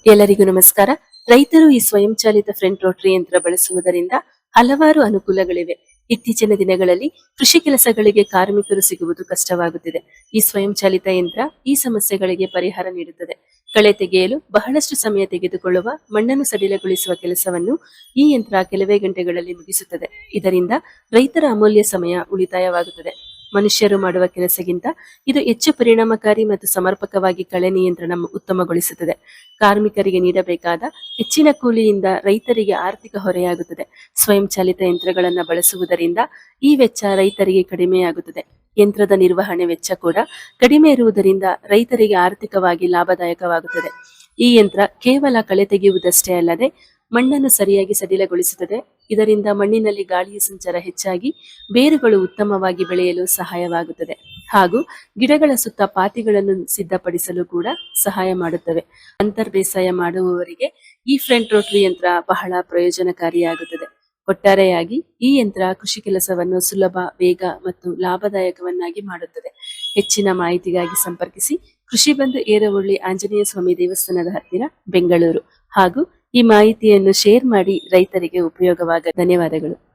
ಎಲ್ಲರಿಗೂ ನಮಸ್ಕಾರ. ರೈತರು ಈ ಸ್ವಯಂಚಾಲಿತ ಫ್ರಂಟ್ ರೋಟರಿ ಯಂತ್ರ ಬಳಸುವುದರಿಂದ ಹಲವಾರು ಅನುಕೂಲಗಳಿವೆ. ಇತ್ತೀಚಿನ ದಿನಗಳಲ್ಲಿ ಕೃಷಿ ಕೆಲಸಗಳಿಗೆ ಕಾರ್ಮಿಕರು ಸಿಗುವುದು ಕಷ್ಟವಾಗುತ್ತಿದೆ. ಈ ಸ್ವಯಂಚಾಲಿತ ಯಂತ್ರ ಈ ಸಮಸ್ಯೆಗಳಿಗೆ ಪರಿಹಾರ ನೀಡುತ್ತದೆ. ಕಳೆ ತೆಗೆಯಲು ಬಹಳಷ್ಟು ಸಮಯ ತೆಗೆದುಕೊಳ್ಳುವ ಮಣ್ಣನ್ನು ಸಡಿಲಗೊಳಿಸುವ ಕೆಲಸವನ್ನು ಈ ಯಂತ್ರ ಕೆಲವೇ ಗಂಟೆಗಳಲ್ಲಿ ಮುಗಿಸುತ್ತದೆ. ಇದರಿಂದ ರೈತರ ಅಮೂಲ್ಯ ಸಮಯ ಉಳಿತಾಯವಾಗುತ್ತದೆ. ಮನುಷ್ಯರು ಮಾಡುವ ಕೆಲಸಗಿಂತ ಇದು ಹೆಚ್ಚು ಪರಿಣಾಮಕಾರಿ ಮತ್ತು ಸಮರ್ಪಕವಾಗಿ ಕಳೆ ನಿಯಂತ್ರಣ ಉತ್ತಮಗೊಳಿಸುತ್ತದೆ. ಕಾರ್ಮಿಕರಿಗೆ ನೀಡಬೇಕಾದ ಹೆಚ್ಚಿನ ಕೂಲಿಯಿಂದ ರೈತರಿಗೆ ಆರ್ಥಿಕ ಹೊರೆಯಾಗುತ್ತದೆ. ಸ್ವಯಂಚಾಲಿತ ಯಂತ್ರಗಳನ್ನು ಬಳಸುವುದರಿಂದ ಈ ವೆಚ್ಚ ರೈತರಿಗೆ ಕಡಿಮೆಯಾಗುತ್ತದೆ. ಯಂತ್ರದ ನಿರ್ವಹಣೆ ವೆಚ್ಚ ಕೂಡ ಕಡಿಮೆ ಇರುವುದರಿಂದ ರೈತರಿಗೆ ಆರ್ಥಿಕವಾಗಿ ಲಾಭದಾಯಕವಾಗುತ್ತದೆ. ಈ ಯಂತ್ರ ಕೇವಲ ಕಳೆ ತೆಗೆಯುವುದಷ್ಟೇ ಅಲ್ಲದೆ ಮಣ್ಣನ್ನು ಸರಿಯಾಗಿ ಸಡಿಲಗೊಳಿಸುತ್ತದೆ. ಇದರಿಂದ ಮಣ್ಣಿನಲ್ಲಿ ಗಾಳಿಯ ಸಂಚಾರ ಹೆಚ್ಚಾಗಿ ಬೇರುಗಳು ಉತ್ತಮವಾಗಿ ಬೆಳೆಯಲು ಸಹಾಯವಾಗುತ್ತದೆ ಹಾಗೂ ಗಿಡಗಳ ಸುತ್ತ ಪಾತಿಗಳನ್ನು ಸಿದ್ಧಪಡಿಸಲು ಕೂಡ ಸಹಾಯ ಮಾಡುತ್ತವೆ. ಅಂತರ್ ಬೇಸಾಯ ಮಾಡುವವರಿಗೆ ಈ ಫ್ರಂಟ್ ರೋಟರಿ ಯಂತ್ರ ಬಹಳ ಪ್ರಯೋಜನಕಾರಿಯಾಗುತ್ತದೆ. ಒಟ್ಟಾರೆಯಾಗಿ ಈ ಯಂತ್ರ ಕೃಷಿ ಕೆಲಸವನ್ನು ಸುಲಭ, ವೇಗ ಮತ್ತು ಲಾಭದಾಯಕವನ್ನಾಗಿ ಮಾಡುತ್ತದೆ. ಹೆಚ್ಚಿನ ಮಾಹಿತಿಗಾಗಿ ಸಂಪರ್ಕಿಸಿ ಕೃಷಿ ಬಂಧು ಏರವಳ್ಳಿ ಆಂಜನೇಯ ಸ್ವಾಮಿ ದೇವಸ್ಥಾನದ ಹತ್ತಿರ, ಬೆಂಗಳೂರು. ಹಾಗೂ ಈ ಮಾಹಿತಿಯನ್ನು ಶೇರ್ ಮಾಡಿ ರೈತರಿಗೆ ಉಪಯೋಗವಾಗ ಧನ್ಯವಾದಗಳು.